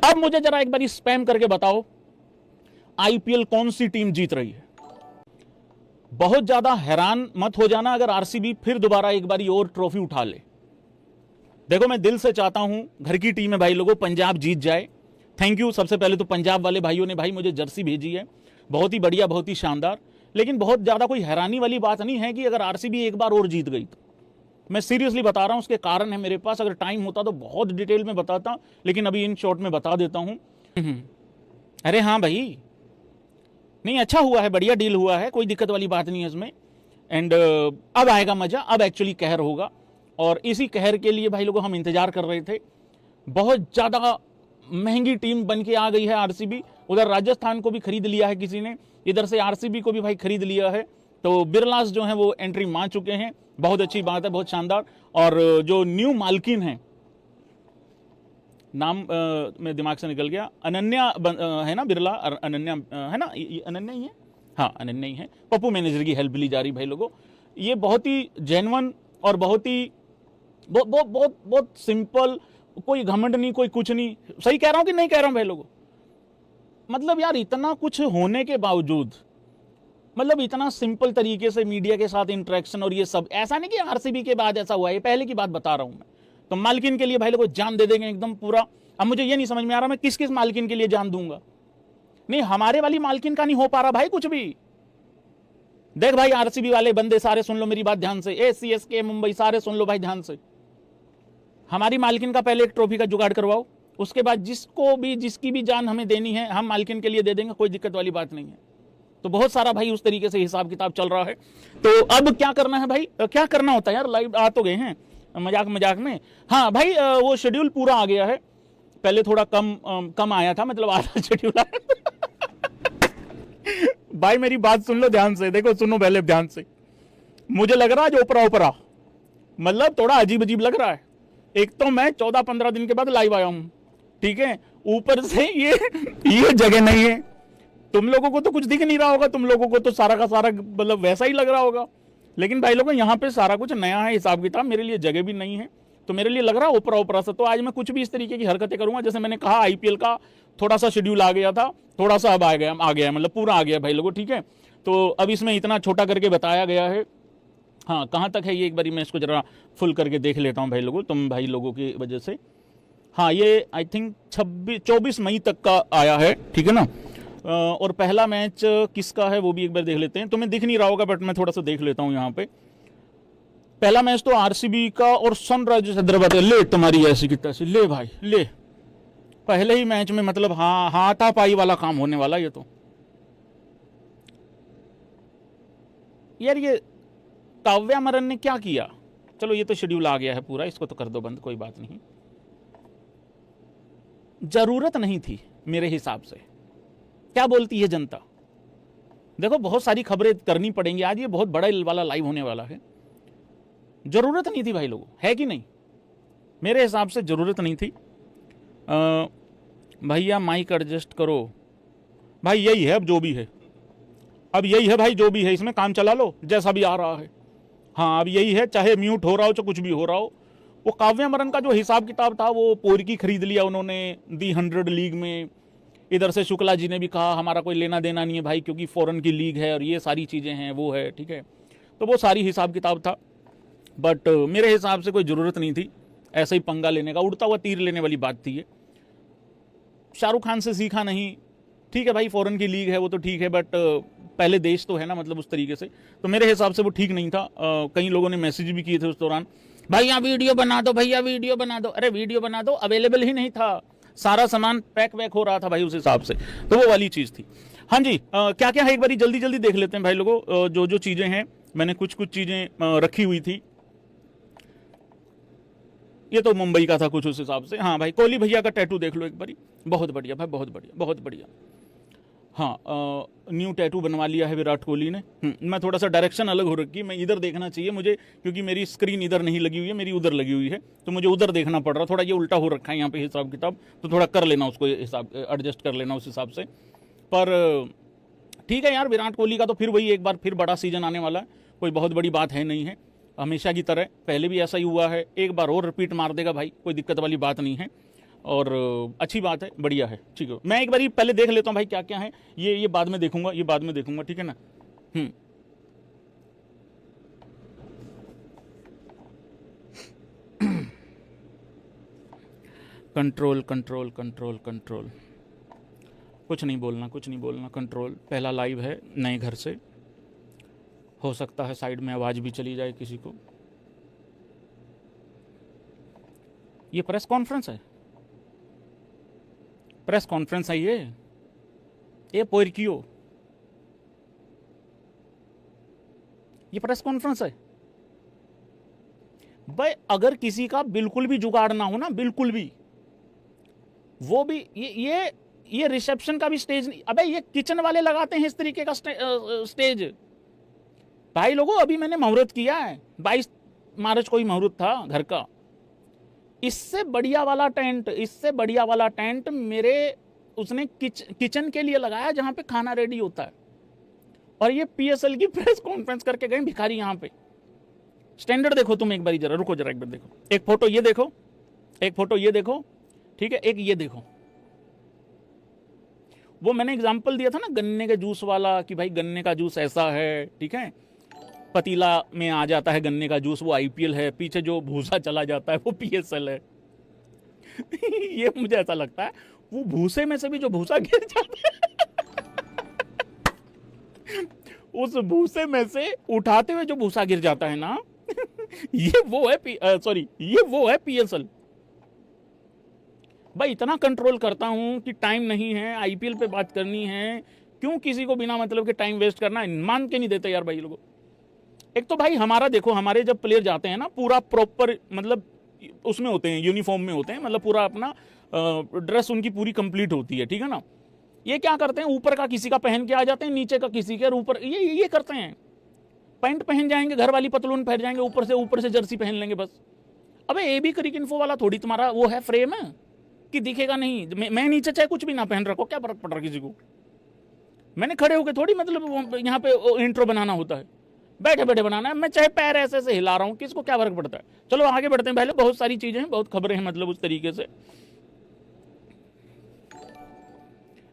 अब मुझे जरा एक बार स्पैम करके बताओ, आईपीएल कौन सी टीम जीत रही है? बहुत ज्यादा हैरान मत हो जाना अगर आरसीबी फिर दोबारा एक बारी और ट्रॉफी उठा ले। देखो मैं दिल से चाहता हूं, घर की टीम है भाई लोगों, पंजाब जीत जाए। थैंक यू सबसे पहले तो पंजाब वाले भाइयों ने भाई मुझे जर्सी भेजी है, बहुत ही बढ़िया, बहुत ही शानदार। लेकिन बहुत ज्यादा कोई हैरानी वाली बात नहीं है कि अगर आरसीबी एक बार और जीत गई तो। मैं सीरियसली बता रहा हूं, उसके कारण है मेरे पास। अगर टाइम होता तो बहुत डिटेल में बताता, लेकिन अभी इन शॉर्ट में बता देता हूं। अरे हाँ भाई, नहीं अच्छा हुआ है, बढ़िया डील हुआ है, कोई दिक्कत वाली बात नहीं है इसमें। एंड अब आएगा मजा, अब एक्चुअली कहर होगा, और इसी कहर के लिए भाई लोगों हम इंतजार कर रहे थे। बहुत ज्यादा महंगी टीम बन के आ गई है आरसीबी। उधर राजस्थान को भी खरीद लिया है किसी ने, इधर से आरसीबी को भी भाई खरीद लिया है। तो बिरलास जो है वो एंट्री मार चुके हैं, बहुत अच्छी बात है, बहुत शानदार। और जो न्यू मालकिन है, नाम में दिमाग से निकल गया, अनन्या है ना, बिरला अनन्या है ना, अनन्या ही है, हाँ अनन्या ही है। पप्पू मैनेजर की हेल्प ली जा रही भाई लोगों। ये बहुत ही जेन्युइन और बहुत ही बहुत बहुत बहुत बहुत सिंपल, कोई घमंड नहीं, कोई कुछ नहीं। सही कह रहा हूं कि नहीं कह रहा हूं भाई लोगों? मतलब यार इतना कुछ होने के बावजूद, मतलब इतना सिंपल तरीके से मीडिया के साथ इंटरेक्शन और ये सब, ऐसा नहीं कि आरसीबी के बाद ऐसा हुआ है, पहले की बात बता रहा हूं मैं। तो मालकिन के लिए भाई लोगों जान दे देंगे एकदम पूरा। अब मुझे ये नहीं समझ में आ रहा मैं किस किस मालकिन के लिए जान दूंगा। नहीं, हमारे वाली मालकिन का नहीं हो पा रहा भाई कुछ भी। देख भाई आरसीबी वाले बंदे सारे सुन लो मेरी बात ध्यान से, सीएसके मुंबई सारे सुन लो भाई ध्यान से। हमारी मालकिन का पहले एक ट्रॉफी का जुगाड़ करवाओ, उसके बाद जिसको भी जिसकी भी जान हमें देनी है हम मालकिन के लिए दे देंगे, कोई दिक्कत वाली बात नहीं है। तो बहुत सारा भाई उस तरीके से हिसाब किताब चल रहा है। तो अब क्या करना है भाई, क्या करना होता है यार, लाइव आ तो गए हैं, मजाक मजाक में। हाँ भाई वो शेड्यूल पूरा आ गया है, पहले थोड़ा कम आया था, मतलब आधा शेड्यूल आया। भाई मेरी बात सुन लो ध्यान से, देखो सुनो पहले ध्यान से। मुझे लग रहा है जो ओपरा ओपरा, मतलब थोड़ा अजीब अजीब लग रहा है। एक तो मैं 14-15 दिन के बाद लाइव आया हूं, ठीक है, ऊपर से ये जगह नहीं है। तुम लोगों को तो कुछ दिख नहीं रहा होगा, तुम लोगों को तो सारा का सारा मतलब वैसा ही लग रहा होगा। लेकिन भाई लोगों यहाँ पे सारा कुछ नया है, हिसाब किताब, मेरे लिए जगह भी नहीं है, तो मेरे लिए लग रहा है ओपरा ओपरा सा। तो आज मैं कुछ भी इस तरीके की हरकतें करूंगा, जैसे मैंने कहा आईपीएल का थोड़ा सा शेड्यूल आ गया था, थोड़ा सा अब आ गया मतलब पूरा आ गया भाई लोगों, ठीक है। तो अब इसमें इतना छोटा करके बताया गया है। हाँ कहाँ तक है ये एक बारी मैं इसको जरा फुल करके देख लेता हूँ भाई लोगों, तुम भाई लोगों की वजह से। हाँ ये आई थिंक 24 मई तक का आया है, ठीक है ना। और पहला मैच किसका है वो भी एक बार देख लेते हैं। तुम्हें दिख नहीं रहा होगा बट मैं थोड़ा सा देख लेता हूँ यहाँ पे। पहला मैच तो आरसीबी का और सनराइजर्स हैदराबाद का। ले तुम्हारी ऐसी की तैसी, ले भाई ले, पहले ही मैच में मतलब हाँ हाथापाई वाला काम होने वाला ये तो। यार ये काव्या मरन ने क्या किया, चलो ये तो शेड्यूल आ गया है पूरा, इसको तो कर दो बंद, कोई बात नहीं। जरूरत नहीं थी मेरे हिसाब से। क्या बोलती है जनता? देखो बहुत सारी खबरें करनी पड़ेंगी आज, ये बहुत बड़ा वाला लाइव होने वाला है। जरूरत नहीं थी भाई लोगों, है कि नहीं? मेरे हिसाब से जरूरत नहीं थी। भैया माइक एडजस्ट करो भाई, यही है अब जो भी है, अब यही है भाई जो भी है, इसमें काम चला लो जैसा भी आ रहा है। हाँ अब यही है, चाहे म्यूट हो रहा हो चाहे कुछ भी हो रहा हो। वो काव्या मरन का जो हिसाब किताब था वो पोरकी खरीद लिया उन्होंने दी 100 लीग में। इधर से शुक्ला जी ने भी कहा हमारा कोई लेना देना नहीं है भाई, क्योंकि फॉरेन की लीग है और ये सारी चीज़ें हैं वो है, ठीक है। तो वो सारी हिसाब किताब था, बट मेरे हिसाब से कोई ज़रूरत नहीं थी ऐसे ही पंगा लेने का, उड़ता हुआ तीर लेने वाली बात थी ये। शाहरुख खान से सीखा नहीं, ठीक है भाई फॉरेन की लीग है वो तो ठीक है, बट पहले देश तो है ना, मतलब उस तरीके से। तो मेरे हिसाब से वो ठीक नहीं था। कई लोगों ने मैसेज भी किए थे उस दौरान, भैया वीडियो बना दो, भैया वीडियो बना दो। अरे वीडियो बना दो, अवेलेबल ही नहीं था, सारा सामान पैक वैक हो रहा था भाई उस हिसाब से, तो वो वाली चीज़ थी। हाँ जी क्या क्या है एक बारी जल्दी जल्दी देख लेते हैं भाई लोगों। जो जो चीज़ें हैं मैंने कुछ चीज़ें रखी हुई थी। ये तो मुंबई का था कुछ उस हिसाब से। हाँ भाई कोहली भैया का टैटू देख लो एक बारी, बहुत बढ़िया भाई, बहुत बढ़िया बहुत बढ़िया। हाँ न्यू टैटू बनवा लिया है विराट कोहली ने। मैं थोड़ा सा डायरेक्शन अलग हो रखी है, मैं इधर देखना चाहिए मुझे, क्योंकि मेरी स्क्रीन इधर नहीं लगी हुई है, मेरी उधर लगी हुई है, तो मुझे उधर देखना पड़ रहा। थोड़ा ये उल्टा हो रखा है यहाँ पे हिसाब किताब, तो थोड़ा कर लेना उसको, हिसाब एडजस्ट कर लेना उस हिसाब से। पर ठीक है यार, विराट कोहली का तो फिर वही एक बार फिर बड़ा सीजन आने वाला है, कोई बहुत बड़ी बात है नहीं है, हमेशा की तरह। पहले भी ऐसा ही हुआ है, एक बार और रिपीट मार देगा भाई, कोई दिक्कत वाली बात नहीं है। और अच्छी बात है, बढ़िया है, ठीक है। मैं एक बार पहले देख लेता हूँ भाई क्या क्या है, ये बाद में देखूंगा, ये बाद में देखूंगा, ठीक है ना। कंट्रोल कंट्रोल कंट्रोल कंट्रोल, कुछ नहीं बोलना, कुछ नहीं बोलना, कंट्रोल। पहला लाइव है नए घर से, हो सकता है साइड में आवाज़ भी चली जाए किसी को। ये प्रेस कॉन्फ्रेंस है, प्रेस कॉन्फ्रेंस है ये पोरकियो, ये प्रेस कॉन्फ्रेंस है भाई। अगर किसी का बिल्कुल भी जुगाड़ ना हो ना, बिल्कुल भी, वो भी ये रिसेप्शन का भी स्टेज नहीं। अबे ये किचन वाले लगाते हैं इस तरीके का स्टेज। भाई लोगों, अभी मैंने मुहूर्त किया है, 22 मार्च को ही मुहूर्त था घर का। इससे बढ़िया वाला टेंट, इससे बढ़िया वाला टेंट मेरे उसने किचन के लिए लगाया जहां पे खाना रेडी होता है। और ये पीएसएल की प्रेस कॉन्फ्रेंस करके गए भिखारी। यहां पे स्टैंडर्ड देखो तुम एक बार, जरा रुको, जरा एक बार देखो, एक फोटो ये देखो, एक फोटो ये देखो, ठीक है, एक ये देखो। वो मैंने एग्जांपल दिया था ना गन्ने के जूस वाला, कि भाई गन्ने का जूस ऐसा है, ठीक है, पतीला में आ जाता है गन्ने का जूस, वो आईपीएल है, पीछे जो भूसा चला जाता है वो पीएसएल है। ये मुझे ऐसा लगता है, वो भूसे में से भी जो भूसा गिर जाता है उस भूसे में से उठाते हुए जो भूसा गिर जाता है ना ये वो है सॉरी, ये वो है पीएसएल। भाई इतना कंट्रोल करता हूं कि टाइम नहीं है, आईपीएल पे बात करनी है, क्यों किसी को बिना मतलब के टाइम वेस्ट करना है, मान के नहीं देते यार भाई लोगों। एक तो भाई हमारा देखो, हमारे जब प्लेयर जाते हैं ना, पूरा प्रॉपर मतलब उसमें होते हैं, यूनिफॉर्म में होते हैं, मतलब पूरा अपना ड्रेस उनकी पूरी कंप्लीट होती है, ठीक है ना। ये क्या करते हैं, ऊपर का किसी का पहन के आ जाते हैं, नीचे का किसी के, और ऊपर ये करते हैं। पैंट पहन जाएंगे, घर वाली पतलून पहन जाएंगे, ऊपर से जर्सी पहन लेंगे बस। अबे एबी क्रिक इन्फो वाला थोड़ी तुम्हारा वो है फ्रेम है कि दिखेगा नहीं। मैं नीचे चाहे कुछ भी ना पहन रखो, क्या फर्क पड़ रहा किसी को। मैंने खड़े होकर थोड़ी मतलब यहाँ पे इंट्रो बनाना होता है, बैठे बैठे बनाना है। मैं चाहे पैर ऐसे ऐसे हिला रहा हूँ, किसको क्या फर्क पड़ता है। चलो आगे बढ़ते हैं, पहले बहुत सारी चीजें हैं, बहुत खबरें हैं मतलब उस तरीके से।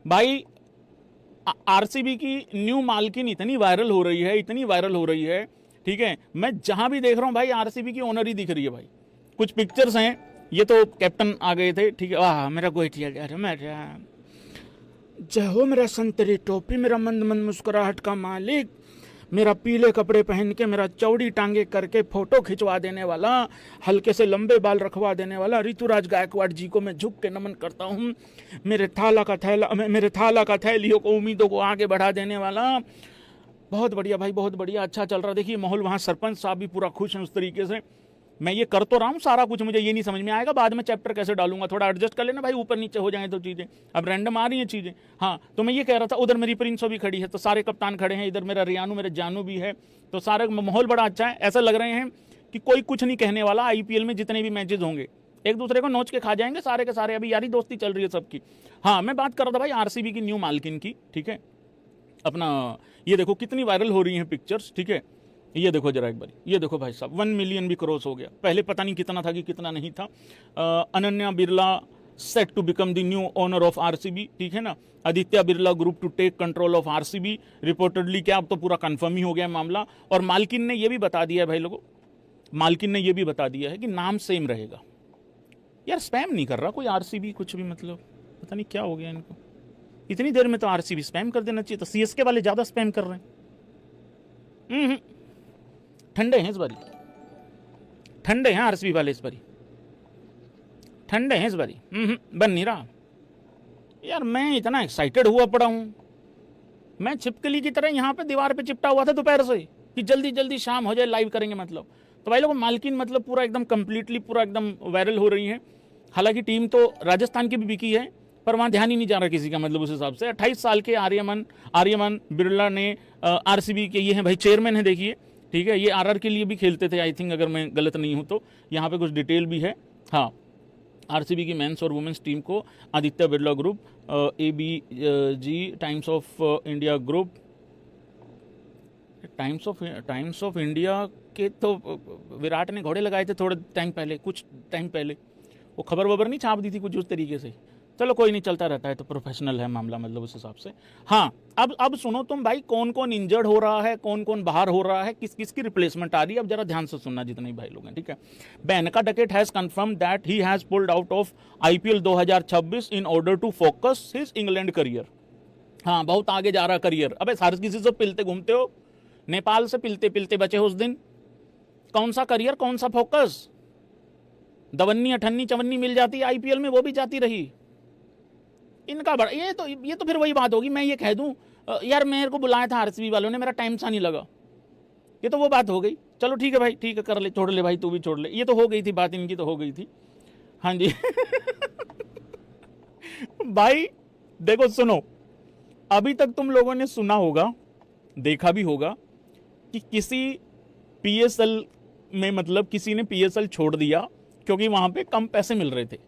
भाई आरसीबी की न्यू मालकिन इतनी वायरल हो रही है, इतनी वायरल हो रही है, ठीक है। मैं जहां भी देख रहा हूं भाई आरसीबी की ओनर ही दिख रही है भाई। कुछ पिक्चर्स हैं, ये तो कैप्टन आ गए थे, ठीक है। वाह मेरा गोइठिया, जय हो मेरा संतरी टोपी, मेरा मंद मंद मुस्कुराहट का मालिक, मेरा पीले कपड़े पहन के, मेरा चौड़ी टांगे करके फोटो खिंचवा देने वाला, हल्के से लंबे बाल रखवा देने वाला ऋतुराज गायकवाड़ जी को मैं झुक के नमन करता हूँ। मेरे थाला का थैलियों को, उम्मीदों को आगे बढ़ा देने वाला। बहुत बढ़िया भाई, बहुत बढ़िया, अच्छा चल रहा है। देखिए माहौल, वहाँ सरपंच साहब भी पूरा खुश हैं उस तरीके से। मैं ये कर तो रहा हूँ सारा कुछ, मुझे ये नहीं समझ में आएगा बाद में चैप्टर कैसे डालूंगा, थोड़ा एडजस्ट कर लेना भाई, ऊपर नीचे हो जाए तो चीज़ें, अब रैंडम आ रही हैं चीज़ें। हाँ तो मैं ये कह रहा था, उधर मेरी प्रिंसो भी खड़ी है, तो सारे कप्तान खड़े हैं, इधर मेरा रियानू, मेरे जानू भी है, तो सारा माहौल बड़ा अच्छा है। ऐसा लग रहे हैं कि कोई कुछ नहीं कहने वाला। आईपीएल में जितने भी मैचेज होंगे एक दूसरे को नोच के खा जाएंगे सारे के सारे, अभी यारी दोस्ती चल रही है सबकी। हाँ मैं बात कर रहा था भाई आरसीबी की न्यू मालकिन की, ठीक है। अपना ये देखो कितनी वायरल हो रही हैं पिक्चर्स, ठीक है। ये देखो जरा एक बार, ये देखो भाई साहब, 1 मिलियन भी क्रॉस हो गया। पहले पता नहीं कितना था कि कितना नहीं था। Ananya Birla set to become the new owner of RCB, ठीक है ना। Aditya Birla group to take control of RCB, reportedly क्या, अब तो पूरा कंफर्म ही हो गया मामला। और मालकिन ने ये भी बता दिया है भाई लोगों, मालकिन ने ये भी बता दिया है कि नाम सेम रहेगा। यार स्पैम नहीं कर रहा कोई आरसीबी कुछ भी, मतलब पता नहीं क्या हो गया इनको। इतनी देर में तो आरसीबी स्पैम कर देना चाहिए, तो सीएसके वाले ज्यादा स्पैम कर रहे हैं। ठंडे हैं इस बारी, ठंडे हैं आरसीबी वाले इस बारी, ठंडे हैं इस बारी। बन नहीं रहा यार। मैं इतना एक्साइटेड हुआ पड़ा हूं, मैं छिपकली की तरह यहाँ पे दीवार पे चिपटा हुआ था दोपहर से कि जल्दी जल्दी शाम हो जाए, लाइव करेंगे मतलब। तो भाई लोग मालकिन मतलब पूरा एकदम कंप्लीटली पूरा एकदम वायरल हो रही है। हालांकि टीम तो राजस्थान की भी बिकी है, पर वहाँ ध्यान ही नहीं जा रहा किसी का, मतलब उस हिसाब से। 28 साल के आर्यमन बिरला ने आरसीबी के, ये हैं भाई चेयरमैन है, देखिए, ठीक है। ये आरआर के लिए भी खेलते थे आई थिंक, अगर मैं गलत नहीं हूँ तो। यहाँ पे कुछ डिटेल भी है। हाँ आरसीबी की मेंस और वुमेन्स टीम को Aditya Birla group, ABG, times of India group, times of India के तो विराट ने घोड़े लगाए थे थोड़े टाइम पहले, कुछ टाइम पहले। वो खबर वबर नहीं छाप दी थी कुछ उस तरीके से। चलो कोई नहीं, चलता रहता है, तो प्रोफेशनल है मामला, मतलब उस हिसाब से। हाँ, अब सुनो तुम भाई, कौन कौन इंजर्ड हो रहा है, कौन कौन बाहर हो रहा है, किस किस की रिप्लेसमेंट आ रही है, अब जरा ध्यान से सुनना जितने भाई लोग हैं, ठीक है। Ben Duckett has confirmed that he has pulled out of IPL 2026 in order to focus his England career. हाँ, बहुत आगे जा रहा करियर। अबे सारे किसी से पिलते घूमते हो, नेपाल से पिलते पिलते बचे हो उस दिन। कौन सा करियर, कौन सा फोकस? दवन्नी अठन्नी चवन्नी मिल जाती आईपीएल में, वो भी जाती रही। इनका बड़ा ये तो फिर वही बात होगी, मैं ये कह दूं यार मेरे को बुलाया था आरसीबी वालों ने, मेरा टाइम सा नहीं लगा, ये तो वो बात हो गई। चलो ठीक है भाई, ठीक है, कर ले, छोड़ ले भाई, तू भी छोड़ ले, ये तो हो गई थी बात, इनकी तो हो गई थी। हाँ जी भाई देखो सुनो, अभी तक तुम लोगों ने सुना होगा, देखा भी होगा कि किसी पीएसएल में, मतलब किसी ने पीएसएल छोड़ दिया क्योंकि वहां पे कम पैसे मिल रहे थे,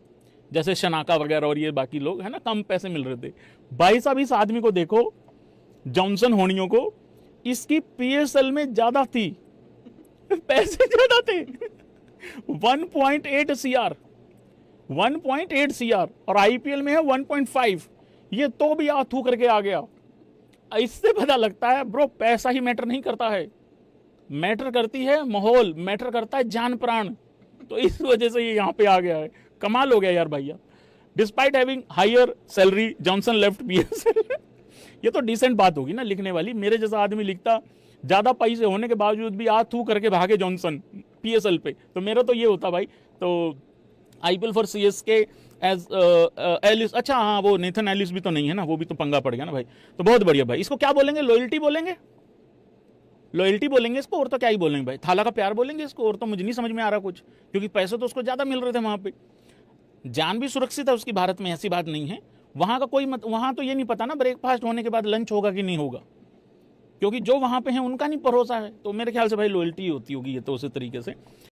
जैसे शनाका वगैरह और ये बाकी लोग है ना, कम पैसे मिल रहे थे। भाई साहब इस आदमी को देखो, जॉनसन होनियो को, इसकी पीएसएल में ज्यादा थी, पैसे ज्यादा थे 1.8 सीआर, 1.8 सीआर, और आईपीएल में है 1.5। ये तो भी आथू करके आ गया। इससे पता लगता है ब्रो, पैसा ही मैटर नहीं करता है, मैटर करती है माहौल, मैटर करता है जान प्राण। तो इस वजह से ये यहाँ पे आ गया है। कमाल हो गया यार भैया। Despite having higher salary Johnson left PSL ये तो डिसेंट बात होगी ना लिखने वाली। मेरे जैसा आदमी लिखता, ज्यादा पैसे होने के बावजूद भी आ थू करके भागे जॉनसन पीएसएल पे, तो मेरा तो ये होता भाई। तो IPL for CSK as Ellis, अच्छा हाँ, वो नेथन एलिस भी तो नहीं है ना, वो भी तो पंगा पड़ गया ना भाई। तो बहुत बढ़िया भाई। इसको क्या बोलेंगे, लॉयल्टी बोलेंगे, लॉयल्टी बोलेंगे इसको, और तो क्या ही बोलेंगे भाई, थाला का प्यार बोलेंगे इसको, और तो मुझे नहीं समझ में आ रहा कुछ, क्योंकि पैसे तो उसको ज्यादा मिल रहे थे वहां पे। जान भी सुरक्षित है उसकी भारत में, ऐसी बात नहीं है। वहां का कोई वहां तो ये नहीं पता ना ब्रेकफास्ट होने के बाद लंच होगा कि नहीं होगा, क्योंकि जो वहां पे है उनका नहीं भरोसा है। तो मेरे ख्याल से भाई लॉयल्टी होती होगी ये तो उसी तरीके से।